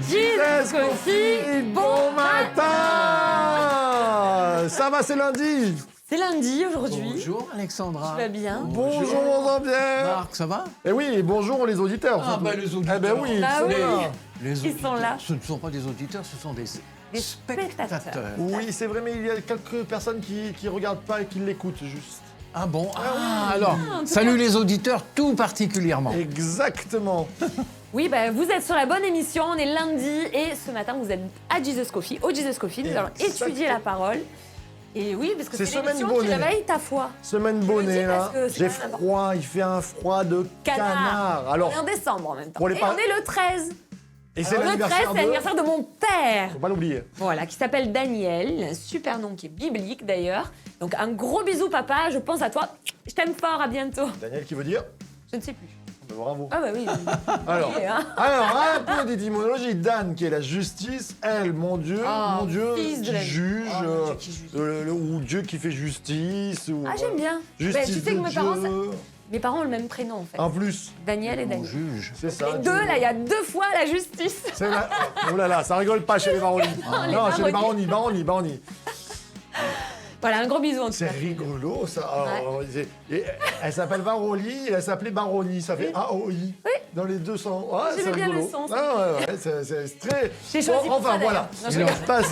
Jesus Coffee, bon matin. Ça va, c'est lundi. C'est lundi aujourd'hui. Bonjour Alexandra. Tu vas bien? Bonjour mon Jean-Pierre. Marc, ça va? Eh oui, bonjour les auditeurs. Ah surtout. bah les auditeurs. Eh ben oui, Bah ils sont oui. là. Les Ils sont là. Ce ne sont pas des auditeurs, ce sont des spectateurs. Oui, c'est vrai, mais il y a quelques personnes qui regardent pas et qui l'écoutent juste. Ah bon? Alors, salut les auditeurs tout particulièrement. Exactement. Oui, bah, vous êtes sur la bonne émission, on est lundi et ce matin vous êtes à Jesus Coffee, au Jesus Coffee, nous allons Exactement. étudier la parole. Et oui, parce que C'est c'est semaine l'émission qui bonnet. réveille ta foi. Semaine le bonnet dis là. parce que c'est J'ai quand même froid, il fait un froid de canard. On Alors, est en décembre en même temps. Pour les Et par- on est le 13. et c'est Alors, le 13, l'anniversaire c'est de... l'anniversaire de mon père. Faut pas l'oublier. Voilà, qui s'appelle Daniel, il a un super nom qui est biblique d'ailleurs. Donc un gros bisou papa, je pense à toi. Je t'aime fort, à bientôt. Daniel qui veut dire Je ne sais plus. Ben, bravo. Ah bah oui. Alors, Oui, hein. un peu d'étymologie. Dan, qui est la justice, elle, mon Dieu, fils de qui la- juge, Oh, mon Dieu qui juge. ou Dieu qui fait justice. Ou, Ah j'aime bien. Justice Bah, tu sais que de mes Dieu. parents, mes parents ont le même prénom en fait. En plus, Daniel et On Daniel. juge. c'est ça. Les deux, là, il y a 2 fois la justice. C'est la... Oh là là, ça rigole pas chez les baronnies. les Non, chez les baronnies. baronnies. Voilà, un gros bisou en tout C'est cas. rigolo, ça. Alors, et elle s'appelle Baroli, elle s'appelait Baronie. Ça fait A-O-I. Oui. Dans les deux sens. Ouais, J'aimais c'est bien rigolo. le son, ça. Ah, ouais, c'est très... J'ai choisi pour enfin, ça, voilà. d'ailleurs. Non, je Il rigole. Passe.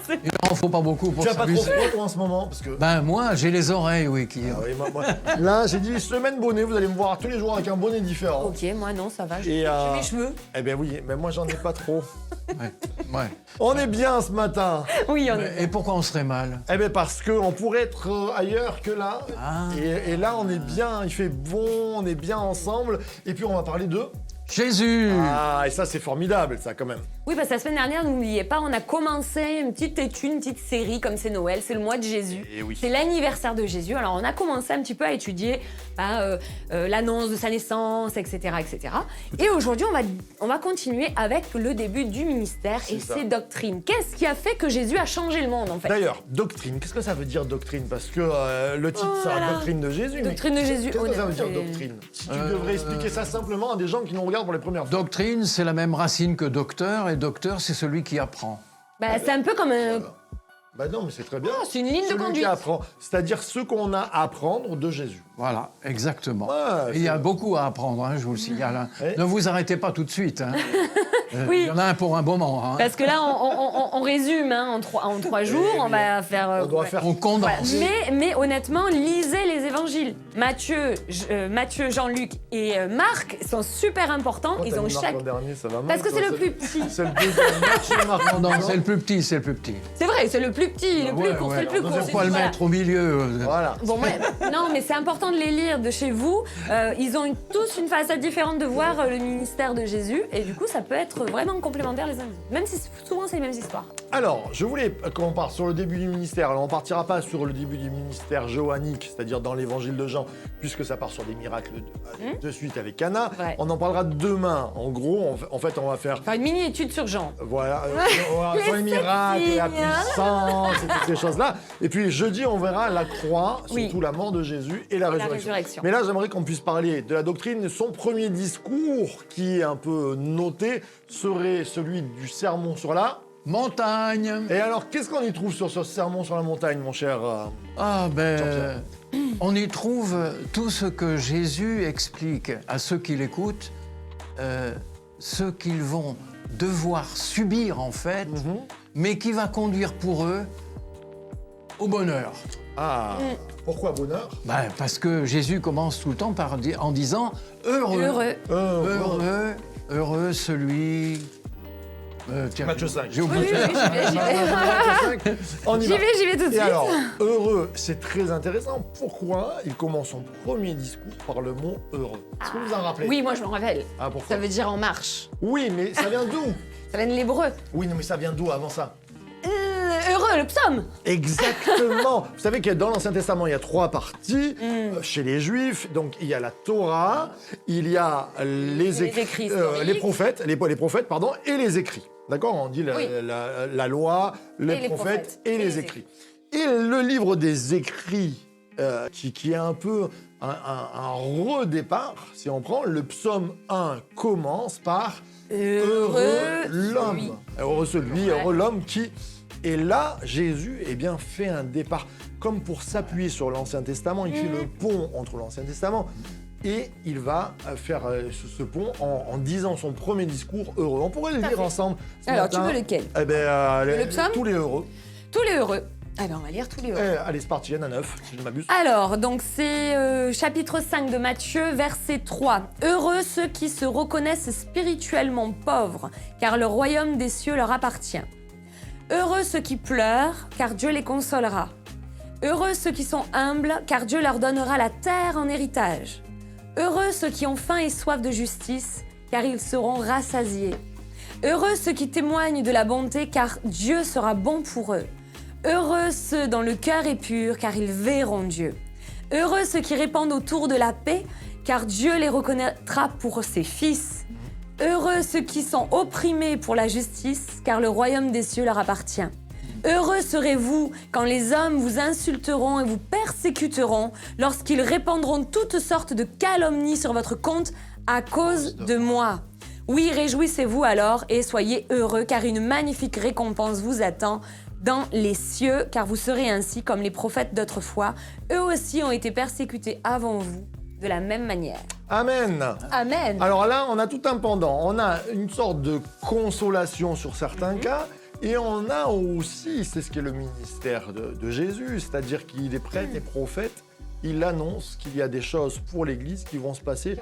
Il n'en faut pas beaucoup pour Tu as pas trop s'amuser. froid, toi, en ce moment parce que... Ben moi, j'ai les oreilles, oui, qui... Ah oui, moi. Là, j'ai dit semaine bonnet, vous allez me voir tous les jours avec un bonnet différent. Ok, moi non, ça va. J'ai Et, mes cheveux. Eh ben oui, mais moi j'en ai pas trop. Ouais. On est bien ce matin. Oui, on est. Et pourquoi on serait mal? Eh ben parce qu'on pourrait être ailleurs que là. Ah. Et là, on est bien, il fait bon, on est bien ensemble. Et puis on va parler de... Jésus! Ah, et ça c'est formidable, ça quand même. Oui, parce que la semaine dernière, n'oubliez pas, on a commencé une petite étude, une petite série, comme c'est Noël, c'est le mois de Jésus. Et oui. C'est l'anniversaire de Jésus. Alors, on a commencé un petit peu à étudier l'annonce de sa naissance, etc., etc. Et aujourd'hui, on va continuer avec le début du ministère et C'est ça. ses doctrines. Qu'est-ce qui a fait que Jésus a changé le monde, en fait? D'ailleurs, doctrine, qu'est-ce que ça veut dire doctrine? Parce que le titre, c'est Voilà. la doctrine de Jésus. mais Doctrine de Jésus, Qu'est-ce que ça veut dire honnêtement, doctrine? Si tu devrais expliquer ça simplement à des gens qui nous regardent pour les premières fois. Doctrine, c'est la même racine que docteur, et docteur, c'est celui qui apprend. Bah, c'est un peu comme un... Bah non, mais c'est très bien. c'est une ligne de Celui conduite. qui apprend, c'est-à-dire ce qu'on a à apprendre de Jésus. Voilà, exactement. Ouais, Et il y a c'est- beaucoup à apprendre, hein, je vous le signale. Hein. Ouais. Ne vous arrêtez pas tout de suite. Hein. Oui. Il y en a un pour un moment. Hein. Parce que là, on résume hein, en trois jours, oui. on va faire... On doit ouais. faire On condense. Mais honnêtement, lisez les évangiles. Matthieu, Jean-Luc et Marc sont super importants. Pourquoi Ils t'as ont mis Marc chaque... l'an dernier, ça va mal, Parce que toi, c'est le plus petit. C'est le deuxième match, Marc. Non, c'est le plus petit, c'est le plus petit. C'est vrai, c'est le plus petit, le plus Ouais, court, ouais. c'est le plus court. Pourquoi le Voilà. mettre au milieu? Voilà. Bon, non, mais c'est important de les lire de chez vous. Ils ont tous une façade différente de voir le ministère de Jésus. Et du coup, ça peut être vraiment complémentaire les uns les autres. Même si souvent, c'est les mêmes histoires. Alors, je voulais qu'on parte sur le début du ministère. Alors, on partira pas sur le début du ministère johannique, c'est-à-dire dans l'évangile de Jean, puisque ça part sur des miracles de suite avec Cana. Ouais. On en parlera demain. En gros, en fait, on va faire... Faire une mini-étude sur Jean. Voilà, sur les miracles, la signes. puissance et toutes ces choses-là. Et puis jeudi, on verra la croix, Oui. surtout la mort de Jésus et la résurrection. résurrection. Mais là, j'aimerais qu'on puisse parler de la doctrine. Son premier discours, qui est un peu noté, serait celui du sermon sur la... Montagne. Et alors, qu'est-ce qu'on y trouve sur ce sermon sur la montagne, mon cher Ah ben, Jean-Pierre. on y trouve tout ce que Jésus explique à ceux qui l'écoutent, ce qu'ils vont devoir subir en fait, mais qui va conduire pour eux au bonheur. Ah, pourquoi bonheur? Ben, parce que Jésus commence tout le temps en disant heureux. Heureux. Heureux celui... tiens, Matthieu 5. J'ai Oui, oublié. oui, j'y vais. On y va. J'y vais tout de Et suite. alors, heureux, c'est très intéressant. Pourquoi il commence son premier discours par le mot heureux? Est-ce que vous en rappelez? Oui, moi je me rappelle. Ah, pourquoi? Ça veut dire en marche. Oui, mais ça vient d'où? Ça vient de l'hébreu. Oui, non, mais ça vient d'où avant ça? Heureux, heureux, le psaume. Exactement. Vous savez que dans l'Ancien Testament, il y a 3 parties chez les Juifs. Donc, il y a la Torah, il y a les écrits les prophètes, pardon, et les écrits. D'accord? On dit la loi, les prophètes et les écrits. Et le livre des écrits, qui est un peu un redépart, si on prend, le psaume 1 commence par heureux l'homme. Heureux celui, heureux l'homme qui... Et là, Jésus fait un départ. Comme pour s'appuyer sur l'Ancien Testament, il fait le pont entre l'Ancien Testament et il va faire ce pont en disant son premier discours heureux. On pourrait le lire ensemble. Alors, tu veux lequel? Le psaume? Tous les heureux. Tous les heureux. On va lire tous les heureux. Allez, c'est parti, il y en a 9, si je ne m'abuse. Alors, donc c'est chapitre 5 de Matthieu, verset 3. Heureux ceux qui se reconnaissent spirituellement pauvres, car le royaume des cieux leur appartient. Heureux ceux qui pleurent, car Dieu les consolera. Heureux ceux qui sont humbles, car Dieu leur donnera la terre en héritage. Heureux ceux qui ont faim et soif de justice, car ils seront rassasiés. Heureux ceux qui témoignent de la bonté, car Dieu sera bon pour eux. Heureux ceux dont le cœur est pur, car ils verront Dieu. Heureux ceux qui répandent autour de la paix, car Dieu les reconnaîtra pour ses fils. Heureux ceux qui sont opprimés pour la justice, car le royaume des cieux leur appartient. Heureux serez-vous quand les hommes vous insulteront et vous persécuteront, lorsqu'ils répandront toutes sortes de calomnies sur votre compte à cause de moi. Oui, réjouissez-vous alors et soyez heureux, car une magnifique récompense vous attend dans les cieux, car vous serez ainsi comme les prophètes d'autrefois. Eux aussi ont été persécutés avant vous, de la même manière. Amen. Amen. Alors là, on a tout un pendant. On a une sorte de consolation sur certains cas, et on a aussi, c'est ce qu'est le ministère de Jésus, c'est-à-dire qu'il est prêtre et prophète. Il annonce qu'il y a des choses pour l'Église qui vont se passer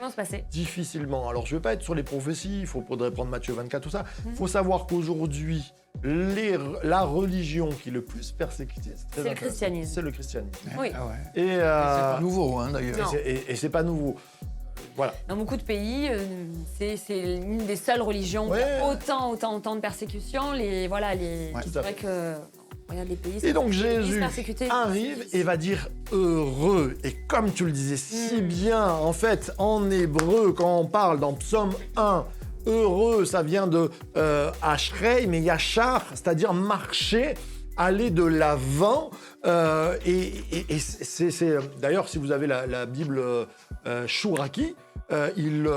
difficilement. Alors, je ne vais pas être sur les prophéties, il faudrait prendre Matthieu 24, tout ça. Il faut savoir qu'aujourd'hui, la religion qui est le plus persécutée, c'est le christianisme. C'est le christianisme. Oui. Ah ouais. Et c'est pas nouveau, d'ailleurs. Et c'est pas nouveau. Voilà. Dans beaucoup de pays, c'est une des seules religions qui a autant de persécutions. C'est vrai que... Regarde les pays, et donc Jésus arrive et va dire heureux. Et comme tu le disais si bien, en fait, en hébreu, quand on parle dans Psaume 1, heureux, ça vient de Ashrei, mais Yachar, c'est-à-dire marcher, aller de l'avant. Et c'est d'ailleurs, si vous avez la Bible Chouraki, il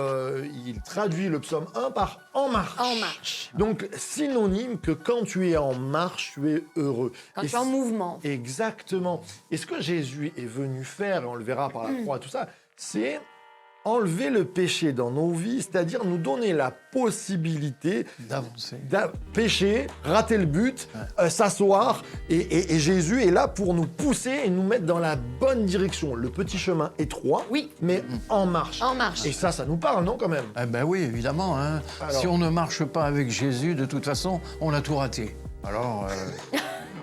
traduit le psaume 1 par « en marche ». En marche. Donc, synonyme que quand tu es en marche, tu es heureux. Quand tu es en mouvement. Exactement. Et ce que Jésus est venu faire, et on le verra par la croix, tout ça, c'est enlever le péché dans nos vies, c'est-à-dire nous donner la possibilité d'avancer, pécher, rater le but, s'asseoir, et Jésus est là pour nous pousser et nous mettre dans la bonne direction. Le petit chemin étroit, mais en marche. En marche. Et ça nous parle, non, quand même? Eh ben oui, évidemment. Alors... Si on ne marche pas avec Jésus, de toute façon, on a tout raté. Alors...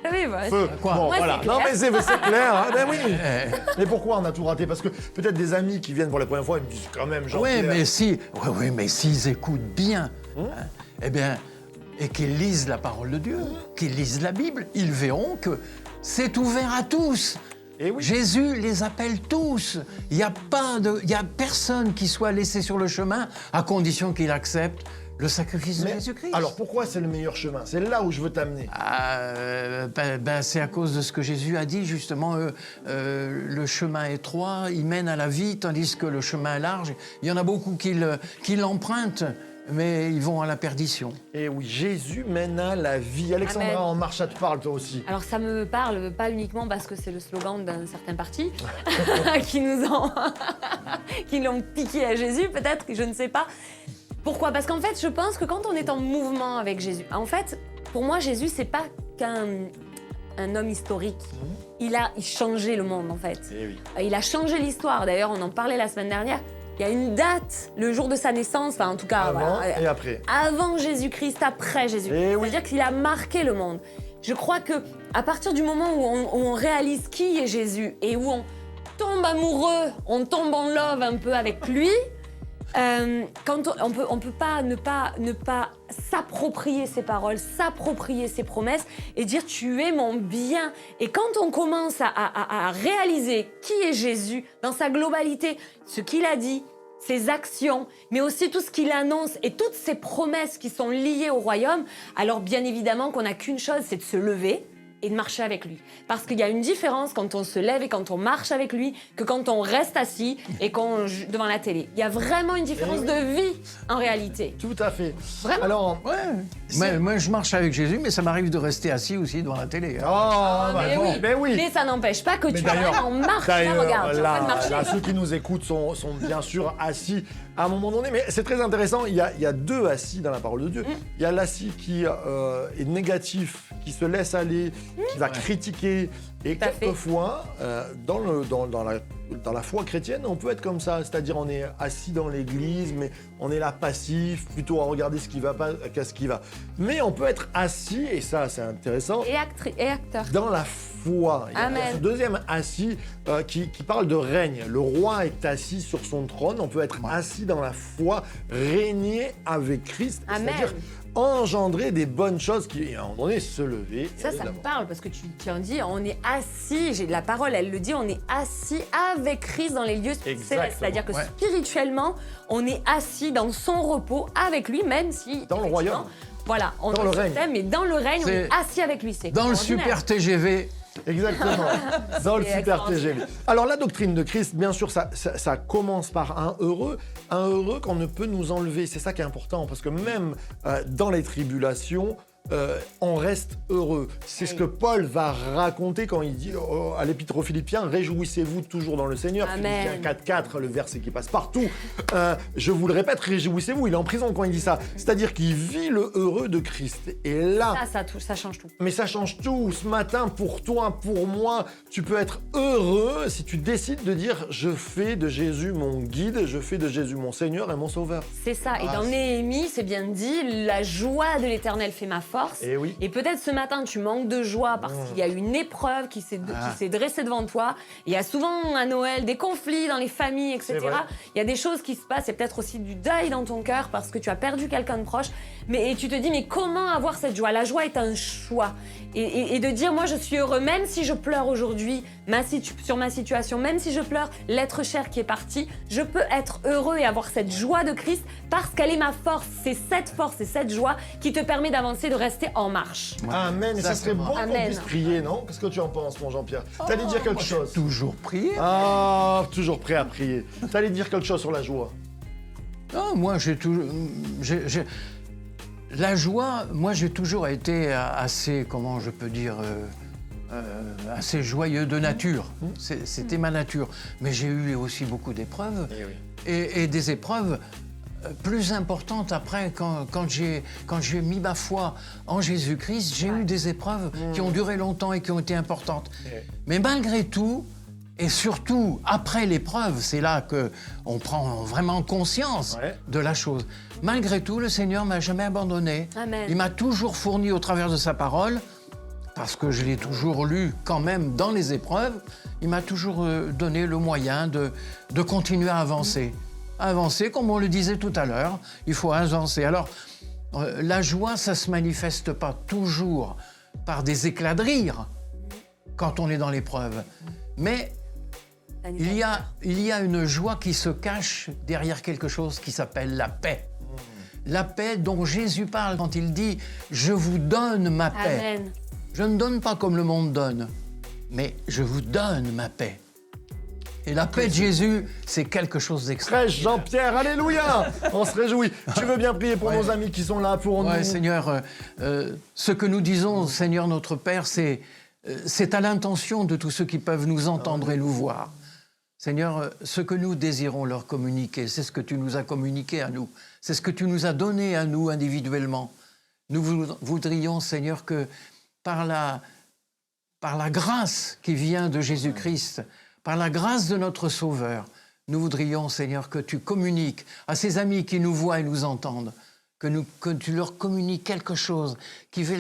Oui, voilà. Bon, voilà. Non, mais c'est clair. Hein. Ben oui. Mais pourquoi on a tout raté? Parce que peut-être des amis qui viennent pour la première fois, ils me disent quand même, Jean-Pierre. Oui, mais s'ils écoutent bien, et qu'ils lisent la parole de Dieu, qu'ils lisent la Bible, ils verront que c'est ouvert à tous. Et oui. Jésus les appelle tous. Il n'y a personne qui soit laissé sur le chemin à condition qu'il accepte le sacrifice de Jésus-Christ. Alors pourquoi c'est le meilleur chemin? C'est là où je veux t'amener. C'est à cause de ce que Jésus a dit, justement. Le chemin étroit, il mène à la vie, tandis que le chemin large, il y en a beaucoup qui l'empruntent, mais ils vont à la perdition. Et oui, Jésus mène à la vie. Alexandra, Amen. En marche, ça te parle toi aussi? Alors ça me parle pas uniquement parce que c'est le slogan d'un certain parti qui l'ont piqué à Jésus, peut-être, je ne sais pas. Pourquoi? Parce qu'en fait, je pense que quand on est en mouvement avec Jésus, en fait, pour moi, Jésus, c'est pas qu'un homme historique. Il a changé le monde, en fait. Il a changé l'histoire. D'ailleurs, on en parlait la semaine dernière. Il y a une date, le jour de sa naissance, enfin, en tout cas... Avant et après. Avant Jésus-Christ, après Jésus-Christ. C'est-à-dire qu'il a marqué le monde. Je crois qu'à partir du moment où on réalise qui est Jésus et où on tombe amoureux, on tombe en love un peu avec lui... Quand on peut pas ne pas s'approprier ses paroles, s'approprier ses promesses et dire tu es mon bien. Et quand on commence à réaliser qui est Jésus dans sa globalité, ce qu'il a dit, ses actions, mais aussi tout ce qu'il annonce et toutes ses promesses qui sont liées au royaume, alors bien évidemment qu'on n'a qu'une chose, c'est de se lever et de marcher avec lui. Parce qu'il y a une différence quand on se lève et quand on marche avec lui que quand on reste assis et devant la télé. Il y a vraiment une différence de vie en réalité. Tout à fait. Vraiment. Alors, Moi, je marche avec Jésus, mais ça m'arrive de rester assis aussi devant la télé. Hein. Mais oui. Mais ça n'empêche pas que tu vraiment marches. Là, regarde, tu es en train de marcher. Là, ceux qui nous écoutent sont bien sûr assis à un moment donné. Mais c'est très intéressant, il y a deux assis dans la parole de Dieu. Il y a l'assis qui est négatif, qui se laisse aller, qui va critiquer. Et quelquefois, dans la foi chrétienne, on peut être comme ça. C'est-à-dire, on est assis dans l'église, mais on est là passif, plutôt à regarder ce qui va pas qu'à ce qui va. Mais on peut être assis, et ça, c'est intéressant. Et acteur. Dans la foi. Il y a ce deuxième assis qui parle de règne. Le roi est assis sur son trône. On peut être assis dans la foi, régner avec Christ. C'est-à-dire engendrer des bonnes choses qui, à un moment donné, se lever. Ça me parle parce que tu en dis, on est assis, la parole, elle le dit, on est assis avec Christ dans les lieux célestes. C'est-à-dire que spirituellement, on est assis dans son repos avec lui, même si... Dans le royaume. Voilà, on dans le règne. Mais dans le règne, on est assis avec lui. C'est dans le super TGV. Exactement, dans le super TGV. Alors la doctrine de Christ, bien sûr, ça commence par un heureux qu'on ne peut nous enlever. C'est ça qui est important, parce que même dans les tribulations, on reste heureux. C'est ce que Paul va raconter quand il dit à l'Épître aux Philippiens, réjouissez-vous toujours dans le Seigneur. Amen. Philippiens 4.4, le verset qui passe partout. Je vous le répète, réjouissez-vous. Il est en prison quand il dit ça. C'est-à-dire qu'il vit le heureux de Christ. Et là, ça change tout. Mais ça change tout. Ce matin, pour toi, pour moi, tu peux être heureux si tu décides de dire je fais de Jésus mon guide, je fais de Jésus mon Seigneur et mon Sauveur. C'est ça. Et dans Néhémie, c'est bien dit, la joie de l'Éternel fait ma force. Et peut-être ce matin, tu manques de joie parce qu'il y a une épreuve qui s'est dressée devant toi. Il y a souvent à Noël des conflits dans les familles, etc. Il y a des choses qui se passent. Il y a peut-être aussi du deuil dans ton cœur parce que tu as perdu quelqu'un de proche. Et tu te dis, mais comment avoir cette joie? La joie est un choix. Et de dire, moi, je suis heureux, même si je pleure aujourd'hui sur ma situation, même si je pleure l'être cher qui est parti, je peux être heureux et avoir cette joie de Christ parce qu'elle est ma force. C'est cette force et cette joie qui te permet d'avancer, de rester en marche. Amen. Et ça serait bon qu'on puisse prier, non? Qu'est-ce que tu en penses, mon Jean-Pierre? T'allais dire quelque chose? Toujours prier. Toujours prêt à prier. T'allais dire quelque chose sur la joie? Non, moi, la joie, moi, j'ai toujours été assez, comment je peux dire, assez joyeux de nature. C'était ma nature. Mais j'ai eu aussi beaucoup d'épreuves. Et des épreuves plus importantes après, quand j'ai mis ma foi en Jésus-Christ, j'ai eu des épreuves qui ont duré longtemps et qui ont été importantes. Mais malgré tout, et surtout après l'épreuve, c'est là qu'on prend vraiment conscience de la chose. Malgré tout, le Seigneur ne m'a jamais abandonné. Amen. Il m'a toujours fourni au travers de sa parole, parce que je l'ai toujours lu quand même dans les épreuves, il m'a toujours donné le moyen de continuer à avancer. Avancer, comme on le disait tout à l'heure, il faut avancer. Alors, la joie, ça ne se manifeste pas toujours par des éclats de rire quand on est dans l'épreuve. Mais il y a une joie qui se cache derrière quelque chose qui s'appelle la paix. La paix dont Jésus parle quand il dit « Je vous donne ma paix ». Amen. Je ne donne pas comme le monde donne, mais je vous donne ma paix. Et la paix de Jésus, c'est quelque chose d'extraordinaire. Prêche Jean-Pierre, alléluia. On se réjouit. Tu veux bien prier pour nos amis qui sont là pour nous? Seigneur, ce que nous disons, Seigneur notre Père, c'est à l'intention de tous ceux qui peuvent nous entendre et nous voir. Seigneur, ce que nous désirons leur communiquer, c'est ce que tu nous as communiqué à nous. C'est ce que tu nous as donné à nous individuellement. Nous voudrions, Seigneur, que par la grâce qui vient de Jésus-Christ, par la grâce de notre Sauveur, nous voudrions, Seigneur, que tu communiques à ces amis qui nous voient et nous entendent, que tu leur communiques quelque chose qui va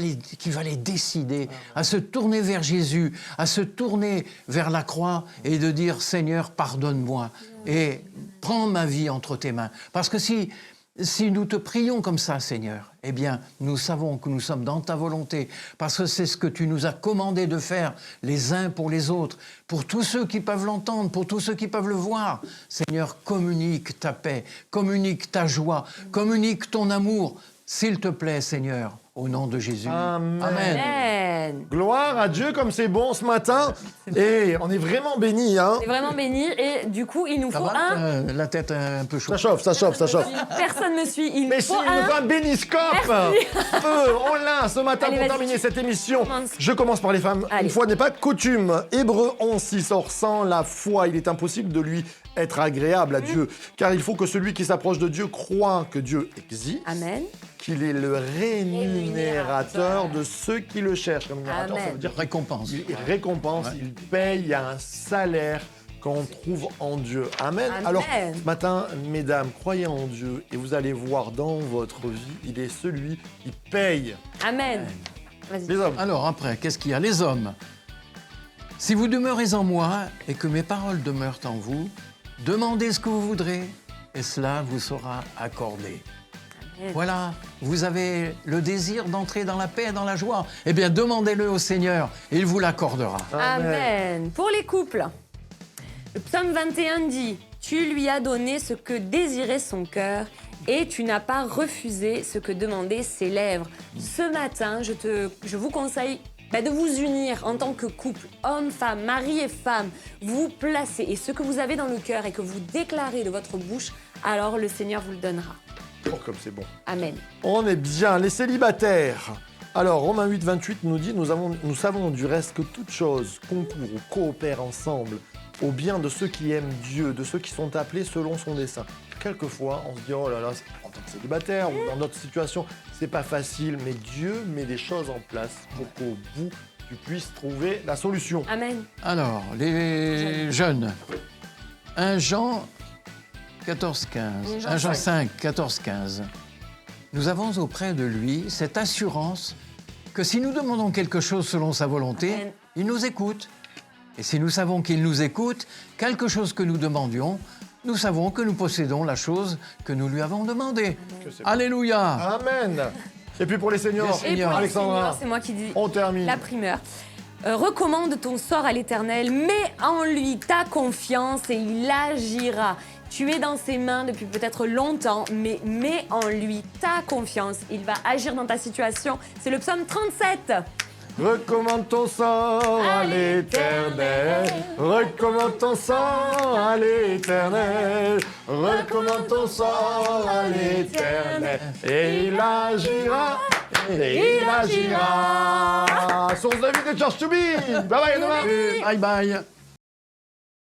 les décider à se tourner vers Jésus, à se tourner vers la croix et de dire « Seigneur, pardonne-moi et prends ma vie entre tes mains ». Parce que si nous te prions comme ça, Seigneur, eh bien, nous savons que nous sommes dans ta volonté, parce que c'est ce que tu nous as commandé de faire les uns pour les autres, pour tous ceux qui peuvent l'entendre, pour tous ceux qui peuvent le voir. Seigneur, communique ta paix, communique ta joie, communique ton amour, s'il te plaît, Seigneur, au nom de Jésus. Amen. Amen. Gloire à Dieu comme c'est bon ce matin. Et on est vraiment bénis. Hein. On est vraiment bénis. Et du coup, il nous Ça faut va un... La tête un peu chaude. Ça chauffe. Personne ne me suit. Il Mais nous si, faut il nous faut un béniscope. On l'a ce matin Allez, pour vas-y. terminer cette émission. Commence. Je commence par les femmes. Allez. Une foi n'est pas coutume. Hébreux 11:6 Or, sans la foi, il est impossible de lui être agréable à Dieu. Car il faut que celui qui s'approche de Dieu croit que Dieu existe. Amen. Qu'il est le rémunérateur de ceux qui le cherchent. Rémunérateur, ça Amen. veut dire Récompense. il récompense, Ouais. il paye, il y a un salaire qu'on trouve en Dieu. Amen. Amen. Alors, ce matin, mesdames, croyez en Dieu et vous allez voir dans votre vie, il est celui qui paye. Amen. Vas-y. Les hommes. Alors après, qu'est-ce qu'il y a? Les hommes. Si vous demeurez en moi et que mes paroles demeurent en vous, demandez ce que vous voudrez et cela vous sera accordé. Amen. Voilà, vous avez le désir d'entrer dans la paix et dans la joie. Eh bien, demandez-le au Seigneur et il vous l'accordera. Amen. Pour les couples, le psaume 21 dit « Tu lui as donné ce que désirait son cœur et tu n'as pas refusé ce que demandaient ses lèvres. » Ce matin, je vous conseille de vous unir en tant que couple, homme, femme, mari et femme. Vous placez et ce que vous avez dans le cœur et que vous déclarez de votre bouche, alors le Seigneur vous le donnera. Oh, comme c'est bon. Amen. On est bien. Les célibataires. Alors, Romains 8:28 nous dit nous savons du reste que toute chose concourt ou coopère ensemble au bien de ceux qui aiment Dieu, de ceux qui sont appelés selon son dessein. Quelquefois, on se dit oh là là, en tant que célibataire ou dans notre situation, c'est pas facile, mais Dieu met des choses en place pour qu'au bout, tu puisses trouver la solution. Amen. Alors, les jeunes. 1 Jean 14-15. 1 Jean 5, 14-15. Nous avons auprès de lui cette assurance que si nous demandons quelque chose selon sa volonté, Amen. il nous écoute. Et si nous savons qu'il nous écoute, quelque chose que nous demandions, nous savons que nous possédons la chose que nous lui avons demandée. Alléluia. Amen. Et puis pour les seniors, Les Et pour les Alexandra, seniors, c'est moi qui dis on termine. la primeur. Recommande ton sort à l'Éternel, mets en lui ta confiance et il agira. Tu es dans ses mains depuis peut-être longtemps, mais mets en lui ta confiance. Il va agir dans ta situation. C'est le psaume 37. Recommande ton sort à l'Éternel. Recommande ton sort à l'Éternel. Recommande ton sort à l'Éternel. Et il agira. Et il agira. Source de vie de Church to be. Bye bye, demain. Bye bye.